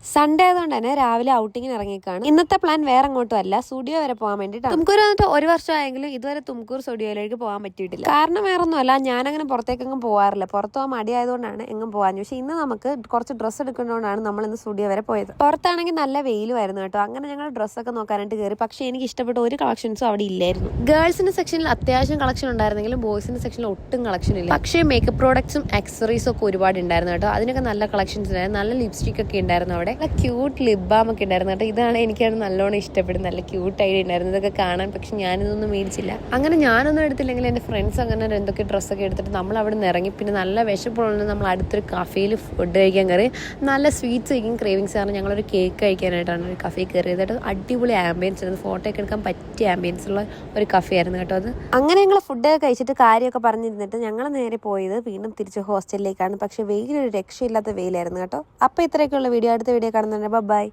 Sunday ആയതുകൊണ്ട് തന്നെ രാവിലെ ഔട്ടിങ്ങിന് ഇറങ്ങിക്കാണ്. ഇന്നത്തെ പ്ലാൻ വേറെ അങ്ങോട്ടും അല്ല, സ്റ്റുഡിയോ വരെ പോകാൻ വേണ്ടിയിട്ടാണ്. തുംകൂർ വന്നിട്ട് 1 വർഷമായെങ്കിലും ഇതുവരെ തുംകൂർ സ്റ്റുഡിയോയിലേക്ക് പോകാൻ പറ്റിയിട്ടില്ല. കാരണം വേറെ ഒന്നുമല്ല, ഞാനങ്ങനെ പുറത്തേക്കെങ്ങും പോകാറില്ല. പുറത്ത് പോകാൻ മടിയായതുകൊണ്ടാണ് എങ്ങും പോകാൻ. പക്ഷേ ഇന്ന് നമുക്ക് കുറച്ച് ഡ്രസ്സ് എടുക്കുന്നതുകൊണ്ടാണ് നമ്മൾ ഇന്ന് സ്റ്റുഡിയോ വരെ പോയത്. പുറത്താണെങ്കിൽ നല്ല വെയിലുമായിരുന്നു കേട്ടോ. അങ്ങനെ ഞങ്ങൾ ഡ്രസ്സൊക്കെ നോക്കാനായിട്ട് കയറി. പക്ഷേ എനിക്ക് ഇഷ്ടപ്പെട്ട ഒരു കളക്ഷൻസും അവിടെ ഇല്ലായിരുന്നു. ഗേൾസിന്റെ സെക്ഷനിൽ അത്യാവശ്യം കളക്ഷൻ ഉണ്ടായിരുന്നെങ്കിലും ബോയ്സിന്റെ സെക്ഷനിൽ ഒട്ടും കളക്ഷൻ ഇല്ല. പക്ഷേ മേക്കപ്പ് പ്രോഡക്ട്സും ആക്സസറീസും ഒക്കെ ഒരുപാട് ഉണ്ടായിരുന്നു കേട്ടോ. അതിനൊക്കെ നല്ല കളക്ഷൻസ് ഉണ്ടായിരുന്നു. നല്ല ലിപ്സ്റ്റിക് ഒക്കെ ഉണ്ടായിരുന്നു അവിടെ. നല്ല ക്യൂട്ട് ലിപ് ബാം ഒക്കെ ഉണ്ടായിരുന്നു കേട്ടോ. ഇതാണ് എനിക്കാണ് നല്ലോണം ഇഷ്ടപ്പെടുന്നത്. നല്ല ക്യൂട്ട് ഐഡിയ ഉണ്ടായിരുന്നു ഇതൊക്കെ കാണാൻ. പക്ഷെ ഞാനിതൊന്നും മേടിച്ചില്ല. അങ്ങനെ ഞാനൊന്നും എടുത്തില്ലെങ്കിൽ എൻ്റെ ഫ്രണ്ട്സ് അങ്ങനെ എന്തൊക്കെ ഡ്രസ്സൊക്കെ എടുത്തിട്ട് നമ്മൾ അവിടെ നിന്ന് ഇറങ്ങി. പിന്നെ നല്ല വിശപ്പുള്ളത് നമ്മൾ അടുത്തൊരു കഫേയിൽ ഫുഡ് കഴിക്കാൻ കയറി. നല്ല സ്വീറ്റ്സ് കഴിക്കും ക്രേവിങ്സ് കാരണം ഞങ്ങളൊരു കേക്ക് കഴിക്കാനായിട്ടാണ് ഒരു കഫേ കയറിയത് കേട്ടോ. അടിപൊളി ആംബിയൻസ് ആയിരുന്നു. ഫോട്ടോ ഒക്കെ എടുക്കാൻ പറ്റിയ ആംബിയൻസ് ഉള്ള ഒരു കഫേ ആയിരുന്നു കേട്ടോ അത്. അങ്ങനെ ഞങ്ങൾ ഫുഡൊക്കെ കഴിച്ചിട്ട് കാര്യമൊക്കെ പറഞ്ഞിരുന്നിട്ട് ഞങ്ങൾ നേരെ പോയത് വീണ്ടും തിരിച്ച് ഹോസ്റ്റലിലേക്കാണ്. പക്ഷേ വെയിലൊരു രക്ഷയില്ലാത്ത വെയിലായിരുന്നു കേട്ടോ. അപ്പോൾ ഇത്രയൊക്കെയുള്ള വീഡിയോ, അടുത്ത വീഡിയോ കാണുന്നുണ്ട്. ബൈ.